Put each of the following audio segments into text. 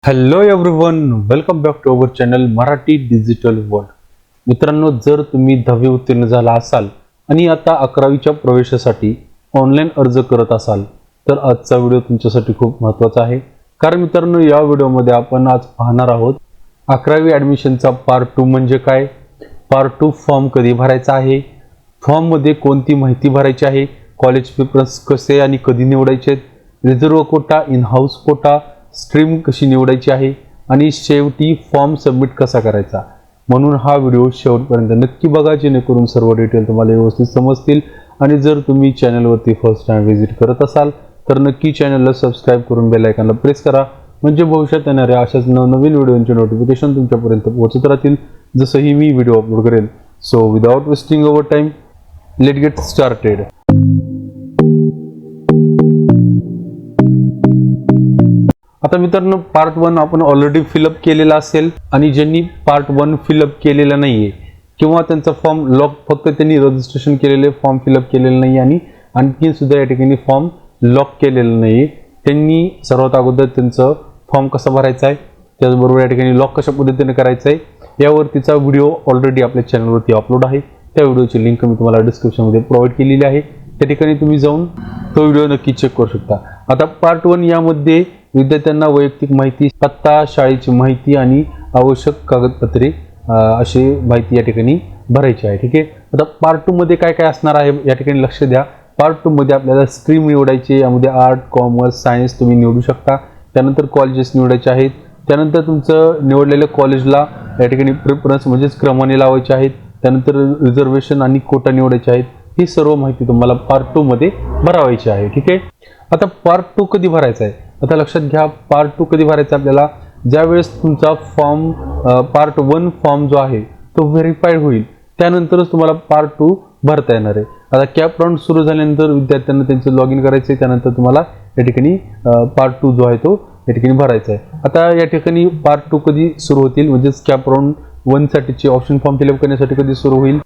Hello everyone, welcome back to our channel Marathi digital world. मित्रांनो, जर तुम्ही 10वी उत्तीर्ण झाला असाल आणि आता 11वीच्या प्रवेशासाठी ऑनलाईन अर्ज करत असाल तर आजचा व्हिडिओ तुमच्यासाठी खूप महत्त्वाचा आहे. कारण मित्रांनो, या व्हिडिओमध्ये आपण आज पाहणार आहोत 11वी ॲडमिशनचा पार्ट 2 म्हणजे काय, पार्ट 2 फॉर्म कधी भरायचा आहे, फॉर्ममध्ये कोणती माहिती भरायची आहे, कॉलेज प्रेफरन्स कसे आणि कधी निवडायचे, reserve quota, in house quota, stream कशी निवडायची आहे आणि शेवटी फॉर्म सबमिट कसा करायचा. म्हणून हा व्हिडिओ शेवटपर्यंत नक्की बघा, जेणेकरून सर्व डिटेल तुम्हाला व्यवस्थित समजतील. आणि जर तुम्ही चॅनलवरती फर्स्ट टाइम व्हिजिट करत असाल तर नक्की चॅनलला सबस्क्राईब करून बेल आयकॉनला प्रेस करा, म्हणजे भविष्यात येणाऱ्या अशाच नवनवीन व्हिडिओंचे नोटिफिकेशन तुमच्यापर्यंत पोहोचत राहतील जसंही मी व्हिडिओ अपलोड करेल. So without wasting our time, let get started. आता मित्रांनो, पार्ट 1 आपण ऑलरेडी फिलअप केलेला असेल आणि ज्यांनी पार्ट 1 फिलअप केलेला नाहीये किंवा त्यांचा फॉर्म लॉक, फक्त त्यांनी रजिस्ट्रेशन केलेले फॉर्म फिलअप केलेलं नाही आणि आणखी सुद्धा या ठिकाणी फॉर्म लॉक केलेलं नाही, त्यांनी सर्वात अगोदर त्यांचं फॉर्म कसा भरायचा आहे, त्याचबरोबर या ठिकाणी लॉक कशा पद्धतीने करायचं आहे यावरतीचा व्हिडिओ ऑलरेडी आपल्या चॅनलवरती अपलोड आहे. त्या व्हिडिओची लिंक मी तुम्हाला डिस्क्रिप्शनमध्ये प्रोव्हाइड केलेली आहे, त्या ठिकाणी तुम्ही जाऊन तो व्हिडिओ नक्की चेक करू शकता. आता पार्ट 1 यामध्ये विद्यार्थ्यांना वैयक्तिक माहिती, पत्ता, शाळेची माहिती आणि आवश्यक कागदपत्रे अशी माहिती या ठिकाणी भरायची आहे. ठीक आहे. आता पार्ट 2 मध्ये काय काय असणार आहे या ठिकाणी लक्ष द्या. पार्ट 2 मध्ये आपल्याला स्ट्रीम निवडायची, यामध्ये आर्ट, कॉमर्स, सायन्स तुम्ही निवडू शकता. त्यानंतर कॉलेजेस निवडायचे आहेत. त्यानंतर तुमचं निवडलेल्या कॉलेजला या ठिकाणी प्रेफरन्स म्हणजेच क्रमाने लावायचे आहेत. त्यानंतर रिझर्वेशन आणि कोटा निवडायचे आहेत. ही सर्व माहिती तुम्हाला पार्ट 2 मध्ये भरावायची आहे. ठीक आहे. आता पार्ट 2 कधी भरायचा आहे, आता लक्षात घ्या. पार्ट 2 कधी भरायचा आपल्याला, ज्यावेळेस तुमचा फॉर्म पार्ट 1 फॉर्म जो आहे तो व्हेरीफाईड होईल, त्यानंतरच तुम्हाला पार्ट 2 भरता येणार आहे. आता कॅप राऊंड सुरू झाल्यानंतर विद्यार्थ्यांना त्यांचं लॉग इन करायचं आहे, त्यानंतर तुम्हाला या ठिकाणी पार्ट 2 जो आहे तो या ठिकाणी भरायचा आहे. आता या ठिकाणी पार्ट 2 कधी सुरू होतील, म्हणजेच कॅप राऊंड 1 साठीचे ऑप्शन फॉर्म फिलअप करण्यासाठी कधी सुरू होईल,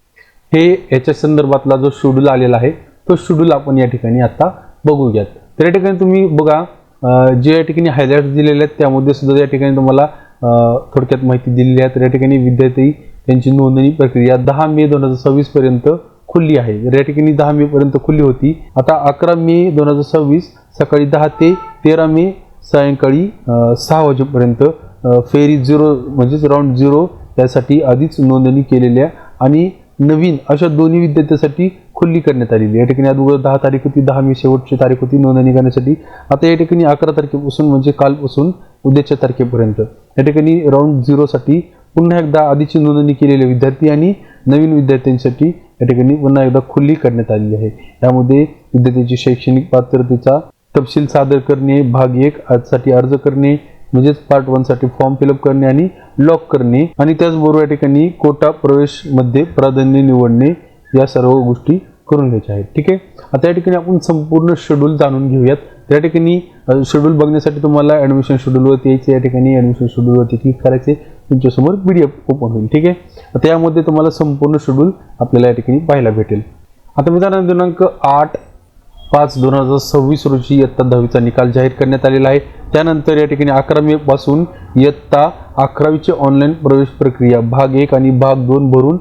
हे याच्या संदर्भातला जो शेड्यूल आलेला आहे तो शेड्यूल आपण या ठिकाणी आता बघूयात. तर या ठिकाणी तुम्ही बघा, जे या ठिकाणी हायलाइट्स दिलेले आहेत त्यामध्ये सुद्धा या ठिकाणी तुम्हाला थोडक्यात माहिती दिलेली आहे. तर या ठिकाणी विद्यार्थी त्यांची नोंदणी प्रक्रिया 10 मे 2026 पर्यंत खुली आहे. या ठिकाणी 10 मे पर्यंत खुली होती. आता 11 मे 2026 सकाळी 10 ते 13 मे सायंकाळी 6 वाजेपर्यंत फेरी 0 म्हणजेच राऊंड 0 यासाठी आधीच नोंदणी केलेल्या आणि नवीन अशा दोन्ही विद्यार्थ्यांसाठी खुली करण्यात आलेली. या ठिकाणी अगोदर 10 तारीख होती, 10 मे शेवटची तारीख होती नोंदणी करण्यासाठी. आता या ठिकाणी 11 तारखेपासून म्हणजे कालपासून उद्याच्या तारखेपर्यंत या ठिकाणी राऊंड 0 साठी पुन्हा एकदा आधीची नोंदणी केलेले विद्यार्थी आणि नवीन विद्यार्थ्यांसाठी या ठिकाणी पुन्हा एकदा खुली करण्यात आलेली आहे. यामध्ये विद्यार्थ्यांची शैक्षणिक पात्रतेचा तपशील सादर करणे, भाग 1 साठी अर्ज करणे म्हणजेच पार्ट 1 साठी फॉर्म फिलअप करणे आणि लॉक करणे आणि त्याचबरोबर या ठिकाणी कोटा प्रवेश मध्ये प्राधान्य निवडणे, या सर्व गोष्टी करून घ्यायच्या आहेत. ठीक आहे. आता या ठिकाणी आपण संपूर्ण शेड्यूल जाणून घेऊयात. त्या ठिकाणी शेड्यूल बघण्यासाठी तुम्हाला ॲडमिशन शेड्यूलवरती यायचे. या ठिकाणी ॲडमिशन शेड्यूलवरती क्लिक करायचे, तुमच्यासमोर PDF ओपन होईल. ठीक आहे. आता यामध्ये तुम्हाला संपूर्ण शेड्यूल आपल्याला या ठिकाणी पाहायला भेटेल. आता मित्रांनो, दिनांक 8/5/2026 रोजी इयत्ता 10वीचा निकाल जाहीर करण्यात आलेला आहे. त्यानंतर या ठिकाणी 11 मे पासून इयत्ता 11वीची ऑनलाईन प्रवेश प्रक्रिया भाग 1 आणि भाग 2 भरून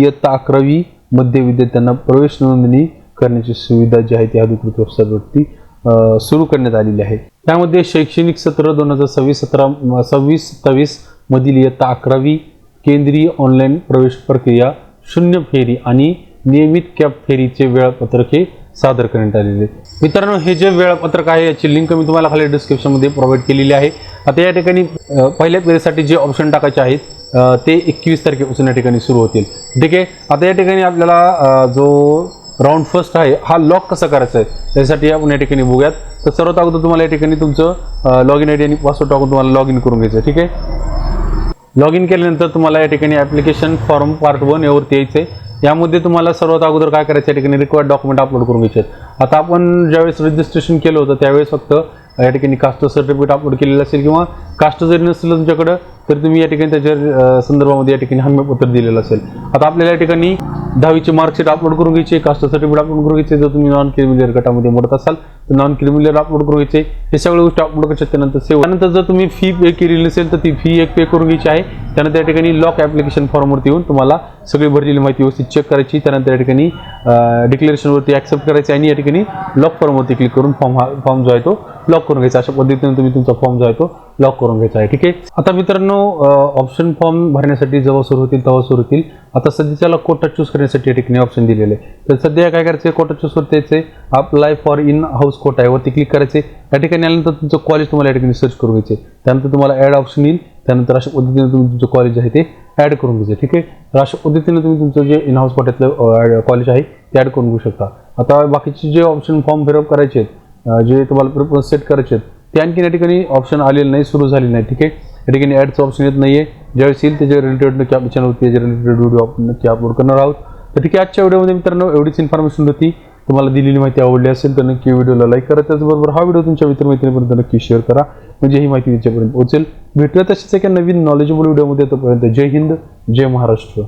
इयत्ता 11वी मध्ये विद्यार्थ्यांना प्रवेश नोंदणी करण्याची सुविधा जी आहे ती अधिकृत वेबसाईटवरती सुरू करण्यात आलेली आहे. त्यामध्ये शैक्षणिक सत्र 2026-27 मधील इयत्ता 11वी केंद्रीय ऑनलाईन प्रवेश प्रक्रिया, शून्य फेरी आणि नियमित कॅप फेरीचे वेळापत्रक हे सादर करण्यात आलेले. मित्रांनो, हे जे वेळापत्रक आहे याची लिंक मी तुम्हाला खाली डिस्क्रिप्शनमध्ये प्रोव्हाइड केलेली आहे. आता या ठिकाणी पहिल्या फेरीसाठी जे ऑप्शन टाकायचे आहेत ते 21 तारखेपासून या ठिकाणी सुरू होतील. ठीक आहे. आता या ठिकाणी आपल्याला जो राऊंड फर्स्ट आहे हा लॉक कसा करायचा आहे त्यासाठी आपण या ठिकाणी बघूयात. तर सर्वात अगोदर तुम्हाला या ठिकाणी तुमचं लॉग इन ID आणि पासवर्ड टाकून तुम्हाला लॉग इन करून घ्यायचं. ठीक आहे. लॉग इन केल्यानंतर तुम्हाला या ठिकाणी ॲप्लिकेशन फॉर्म पार्ट 1 यावरती यायचं आहे. यामध्ये तुम्हाला सर्वात अगोदर काय करायचं, या ठिकाणी रिक्वायर्ड डॉक्युमेंट अपलोड करून घ्यायचे. आता आपण ज्यावेळेस रजिस्ट्रेशन केलं होतं त्यावेळेस फक्त या ठिकाणी कास्ट सर्टिफिकेट अपलोड केलेलं असेल किंवा कास्ट जरी नसेल तुमच्याकडं तर तुम्ही या ठिकाणी त्याच्या संदर्भामध्ये या ठिकाणी हमीपत्र दिलेलं असेल. आता आपल्याला या ठिकाणी 10वीची मार्कशीट अपलोड करून घ्यायची, कास्ट सर्टिफिकेट अपलोड करून घ्यायचे. जर तुम्ही नॉन क्रिमिनल गटामध्ये मोडत असाल नॉन क्रिमिनल अपलोड करून घ्यायचे, हे सगळ्या गोष्टी अपलोड करायच्या. त्यानंतर त्यानंतर जर तुम्ही फी पे केलेली नसेल तर ती फी एक पे करून घ्यायची आहे. त्यानंतर या ठिकाणी लॉक ऍप्लिकेशन फॉर्मवरती येऊन तुम्हाला सगळी भरलेली माहिती व्यवस्थित चेक करायची. त्यानंतर या ठिकाणी डिक्लेरेशनवरती ऍक्सेप्ट करायचे आणि या ठिकाणी लॉक फॉर्मवरती क्लिक करून फॉर्म जो आहे तो लॉक करून घ्यायचा. अशा पद्धतीने तुम्ही तुमचा फॉर्म जो आहे तो लॉक करून घ्यायचा आहे. ठीक आहे. आता मित्रांनो, ऑप्शन फॉर्म भरण्यासाठी जेव्हा सुरू होतील तेव्हा सुरू होतील. आता सध्याच्याला कोटा चूज करण्यासाठी या ठिकाणी ऑप्शन दिलेले आहे. तर सध्या काय करायचं, कोटा चूज वरती यायचे, apply for in house quota आहे वरती क्लिक करायचे. या ठिकाणी आल्यानंतर तुमचं कॉलेज तुम्हाला या ठिकाणी सर्च करून घ्यायचे. त्यानंतर तुम्हाला ऍड ऑप्शन येईल. त्यानंतर अशा पद्धतीने तुम्ही तुमचं कॉलेज आहे ते ऍड करून घ्यायचे. ठीक आहे. तर अशा पद्धतीने तुम्ही तुमचं जे इन हाऊस कोट्यातलं कॉलेज आहे ते ऍड करून घेऊ शकता. आता बाकीचे जे ऑप्शन फॉर्म फिलअप करायचे आहेत, जे तुम्हाला प्रिफरन्स सेट करायचे आहेत, ते आणखी या ठिकाणी ऑप्शन आलेले नाही, सुरू झाले नाही. ठीक आहे. या ठिकाणी ॲडचं ऑप्शन येत नाहीये. ज्यावेळेस येईल त्याच्या रिलेटेड नक्की आपल्या चॅनलवरती त्याच्या रिलेटेड व्हिडिओ आपण नक्की अपलोड करणार आहोत. तर ठीक आहे, आजच्या व्हिडिओमध्ये मित्रांनो एवढीच इन्फॉर्मेशन होती. तुम्हाला दिलेली माहिती आवडली असेल तर नक्की व्हिडिओला लाईक करा. त्याचबरोबर हा व्हिडिओ तुमच्या मित्रमैत्रिणीपर्यंत नक्की शेअर करा, म्हणजे ही माहिती त्यांच्यापर्यंत पोहोचेल. भेटूया तशीच एका नवीन नॉलेजेबल व्हिडिओमध्ये. तोपर्यंत जय हिंद, जय महाराष्ट्र.